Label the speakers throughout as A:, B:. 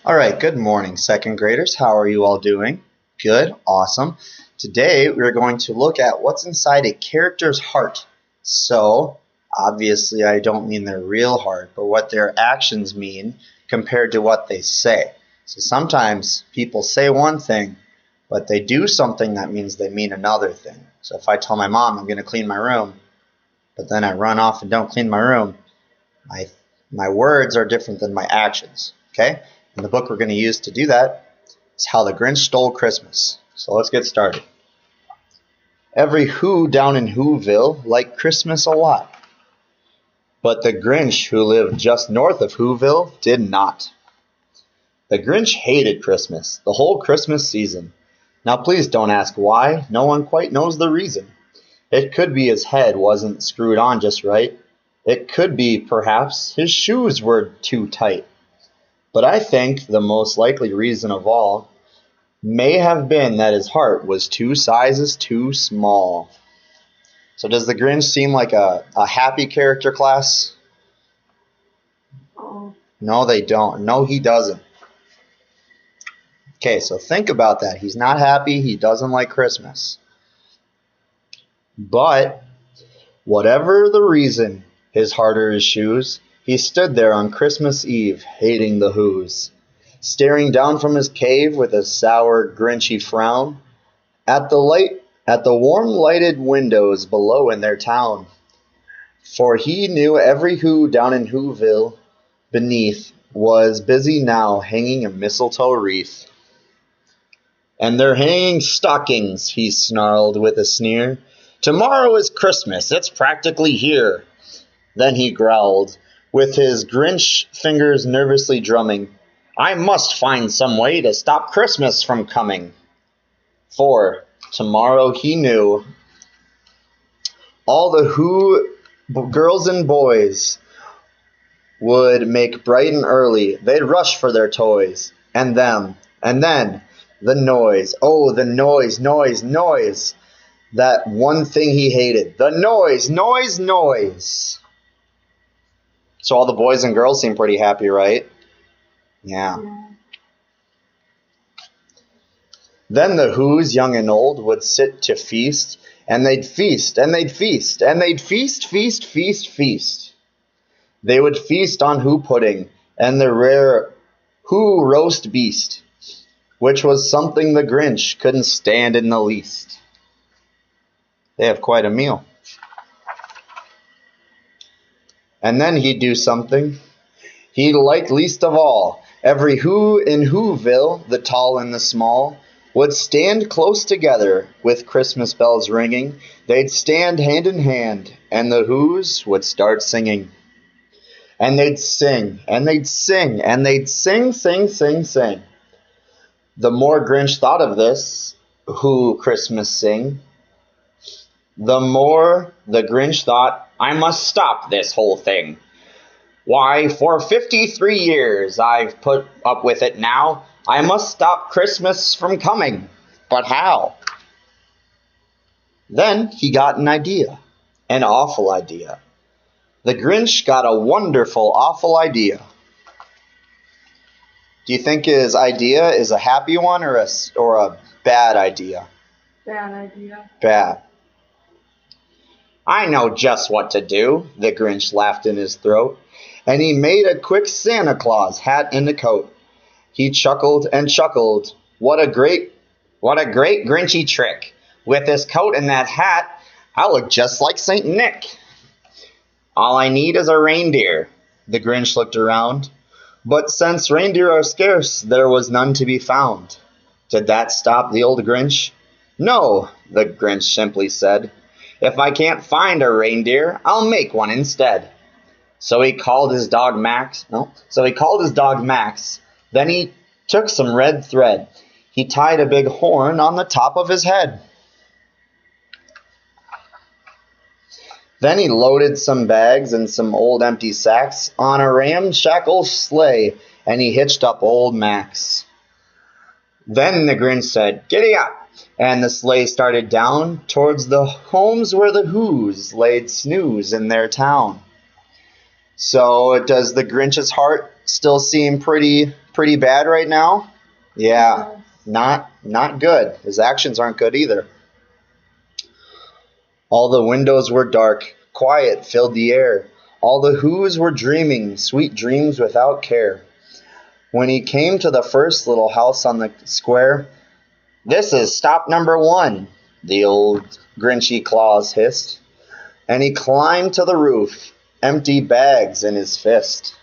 A: All right, good morning, second graders. How are you all doing? Good, awesome. Today we're going to look at what's inside a character's heart. So, obviously, I don't mean their real heart, but what their actions mean compared to what they say. So, sometimes people say one thing, but they do something that means they mean another thing. So, if I tell my mom I'm going to clean my room, but then I run off and don't clean my room, my words are different than my actions. Okay? And the book we're going to use to do that is How the Grinch Stole Christmas. So let's get started. Every Who down in Whoville liked Christmas a lot. But the Grinch, who lived just north of Whoville, did not. The Grinch hated Christmas, the whole Christmas season. Now please don't ask why, no one quite knows the reason. It could be his head wasn't screwed on just right. It could be, perhaps, his shoes were too tight. But I think the most likely reason of all may have been that his heart was 2 sizes too small. So does the Grinch seem like a happy character, class? No, they don't. No, he doesn't. Okay, so think about that. He's not happy. He doesn't like Christmas. But whatever the reason, his heart or his shoes, he stood there on Christmas Eve, hating the Whos, staring down from his cave with a sour, grinchy frown at the warm lighted windows below in their town. For he knew every Who down in Whoville beneath was busy now hanging a mistletoe wreath. And they're hanging stockings, he snarled with a sneer. Tomorrow is Christmas, it's practically here. Then he growled, with his Grinch fingers nervously drumming, I must find some way to stop Christmas from coming. For tomorrow he knew all the Who girls and boys would make bright and early. They'd rush for their toys. And then the noise. Oh, the noise, noise, noise. That one thing he hated. The noise, noise, noise. So all the boys and girls seem pretty happy, right? Yeah. Then the Whos, young and old, would sit to feast, and they'd feast, and they'd feast, and they'd feast, feast, feast, feast. They would feast on Who pudding, and the rare Who roast beast, which was something the Grinch couldn't stand in the least. They have quite a meal. And then he'd do something he liked least of all. Every Who in Whoville, the tall and the small, would stand close together with Christmas bells ringing. They'd stand hand in hand, and the Whos would start singing. And they'd sing, and they'd sing, and they'd sing, sing, sing, sing. The more Grinch thought of this Who Christmas sing, the more the Grinch thought, I must stop this whole thing. Why, for 53 years I've put up with it now. I must stop Christmas from coming. But how? Then he got an idea. An awful idea. The Grinch got a wonderful, awful idea. Do you think his idea is a happy one or a bad idea?
B: Bad idea.
A: Bad. I know just what to do, the Grinch laughed in his throat, and he made a quick Santa Claus hat and a coat. He chuckled and chuckled. What a great Grinchy trick. With this coat and that hat, I'll look just like Saint Nick. All I need is a reindeer. The Grinch looked around. But since reindeer are scarce, there was none to be found. Did that stop the old Grinch? No, the Grinch simply said. If I can't find a reindeer, I'll make one instead. So he called his dog Max. Then he took some red thread. He tied a big horn on the top of his head. Then he loaded some bags and some old empty sacks on a ramshackle sleigh, and he hitched up old Max. Then the Grinch said, Giddy up! And the sleigh started down towards the homes where the Whos laid snooze in their town. So does the Grinch's heart still seem pretty bad right now? Yeah, not good. His actions aren't good either. All the windows were dark, quiet filled the air. All the Whos were dreaming sweet dreams without care. When he came to the first little house on the square, "This is stop number 1," the old Grinchy Claus hissed. And he climbed to the roof, empty bags in his fist.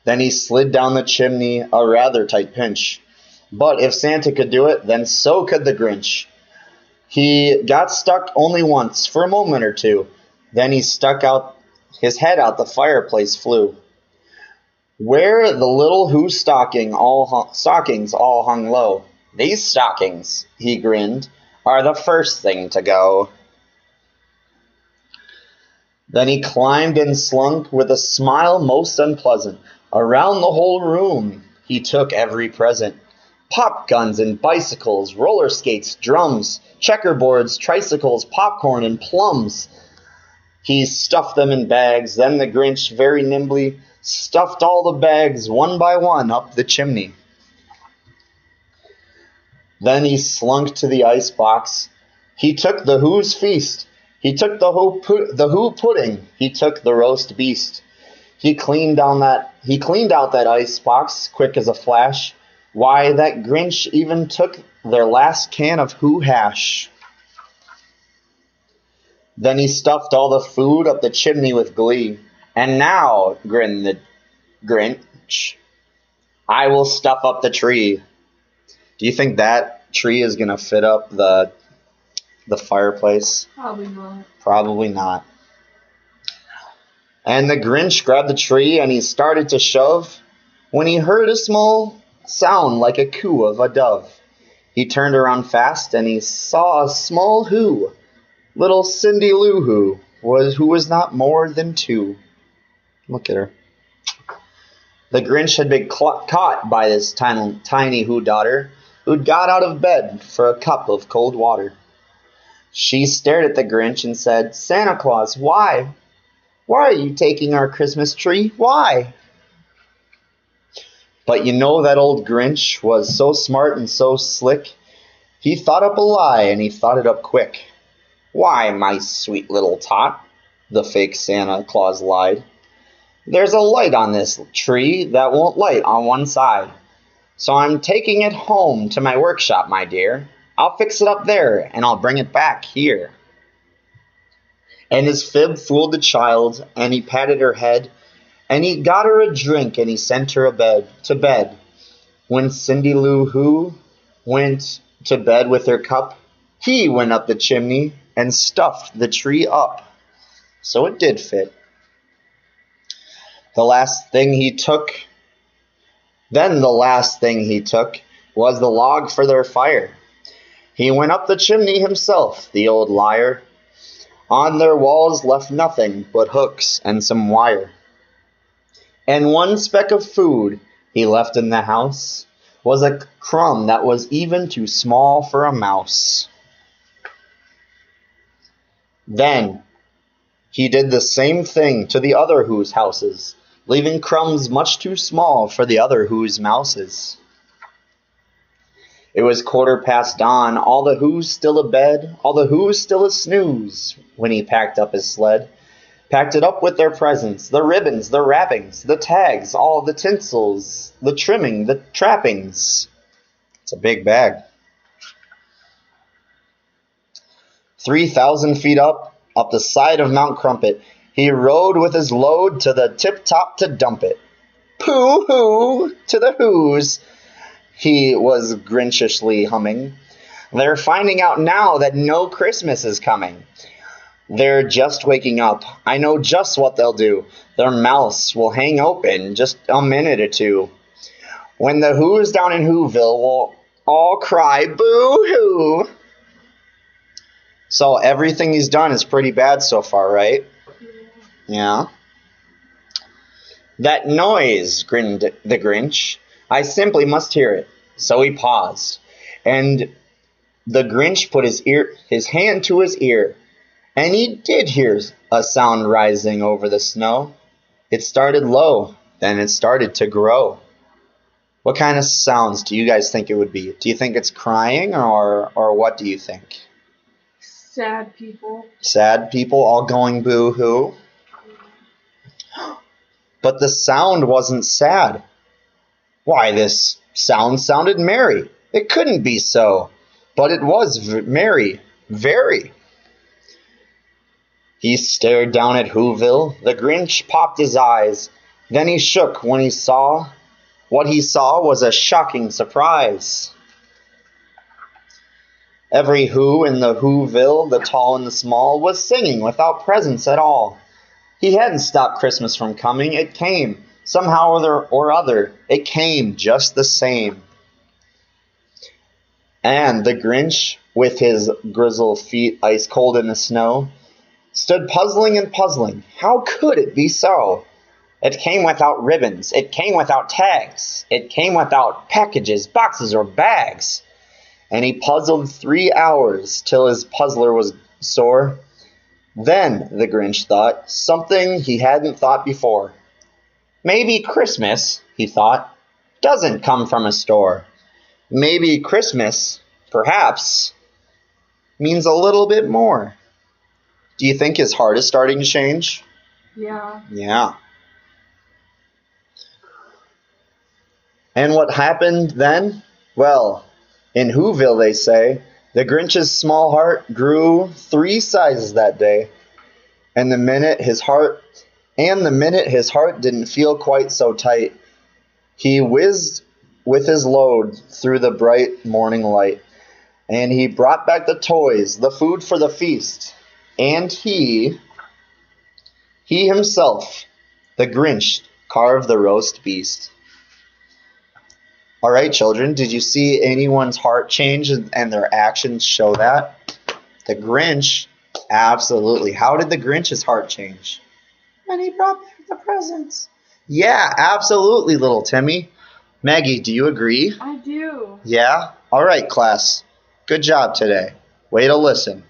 A: Then he slid down the chimney, a rather tight pinch. But if Santa could do it, then so could the Grinch. He got stuck only once, for a moment or two. Then he stuck out his head out the fireplace flue. Where the little Who stockings all hung low. "These stockings," he grinned, "are the first thing to go." Then he climbed and slunk with a smile most unpleasant. Around the whole room he took every present. Pop guns and bicycles, roller skates, drums, checkerboards, tricycles, popcorn, and plums. He stuffed them in bags. Then the Grinch very nimbly stuffed all the bags one by one up the chimney. Then he slunk to the ice box. He took the Who's feast. He took the Who pudding. He took the roast beast. He cleaned out that ice box quick as a flash. Why, that Grinch even took their last can of Who hash. Then he stuffed all the food up the chimney with glee. "And now," grinned the Grinch, "I will stuff up the tree." Do you think that tree is going to fit up the fireplace?
B: Probably not.
A: Probably not. And the Grinch grabbed the tree and he started to shove when he heard a small sound like a coo of a dove. He turned around fast and he saw a small Who, little Cindy Lou Who was not more than 2. Look at her. The Grinch had been caught by this tiny Who daughter who'd got out of bed for a cup of cold water. She stared at the Grinch and said, "Santa Claus, why? Why are you taking our Christmas tree? Why?" But you know that old Grinch was so smart and so slick. He thought up a lie and he thought it up quick. "Why, my sweet little tot," the fake Santa Claus lied, "there's a light on this tree that won't light on one side. So I'm taking it home to my workshop, my dear. I'll fix it up there and I'll bring it back here." And his fib fooled the child, and he patted her head, and he got her a drink, and he sent her to bed. When Cindy Lou Who went to bed with her cup, he went up the chimney and stuffed the tree up. So it did fit. The last thing he took was the log for their fire. He went up the chimney himself, the old liar. On their walls left nothing but hooks and some wire. And one speck of food he left in the house was a crumb that was even too small for a mouse. Then he did the same thing to the other Who's houses, leaving crumbs much too small for the other Who's mouses. It was 15:15 dawn, all the Who's still abed, all the Who's still a snooze, when he packed up his sled. Packed it up with their presents, the ribbons, the wrappings, the tags, all the tinsels, the trimming, the trappings. It's a big bag. 3,000 feet up the side of Mount Crumpet, he rode with his load to the tip-top to dump it. "Pooh-hoo to the Who's," he was grinchishly humming. "They're finding out now that no Christmas is coming. They're just waking up. I know just what they'll do. Their mouths will hang open just a minute or two. When the Who's down in Whoville will all cry, boo-hoo." So everything he's done is pretty bad so far, right? Yeah. "That noise," grinned the Grinch. "I simply must hear it." So he paused, and the Grinch put his hand to his ear, and he did hear a sound rising over the snow. It started low, then it started to grow. What kind of sounds do you guys think it would be? Do you think it's crying, or what do you think?
B: Sad people.
A: Sad people all going boo-hoo? But the sound wasn't sad. Why, this sound sounded merry. It couldn't be so. But it was merry, very. He stared down at Whoville. The Grinch popped his eyes. Then he shook when he saw. What he saw was a shocking surprise. Every Who in the Whoville, the tall and the small, was singing without presents at all. He hadn't stopped Christmas from coming. It came, somehow or other. It came just the same. And the Grinch, with his grizzled feet ice cold in the snow, stood puzzling and puzzling. How could it be so? It came without ribbons. It came without tags. It came without packages, boxes, or bags. And he puzzled 3 hours till his puzzler was sore. Then, the Grinch thought, something he hadn't thought before. Maybe Christmas, he thought, doesn't come from a store. Maybe Christmas, perhaps, means a little bit more. Do you think his heart is starting to change?
B: Yeah.
A: Yeah. And what happened then? Well, in Whoville, they say, the Grinch's small heart grew 3 sizes that day. And the minute his heart didn't feel quite so tight, he whizzed with his load through the bright morning light. And he brought back the toys, the food for the feast. And he himself, the Grinch, carved the roast beast. All right, children, did you see anyone's heart change and their actions show that? The Grinch, absolutely. How did the Grinch's heart change? When he brought back the presents. Yeah, absolutely, little Timmy. Maggie, do you agree?
B: I do.
A: Yeah? All right, class. Good job today. Way to listen.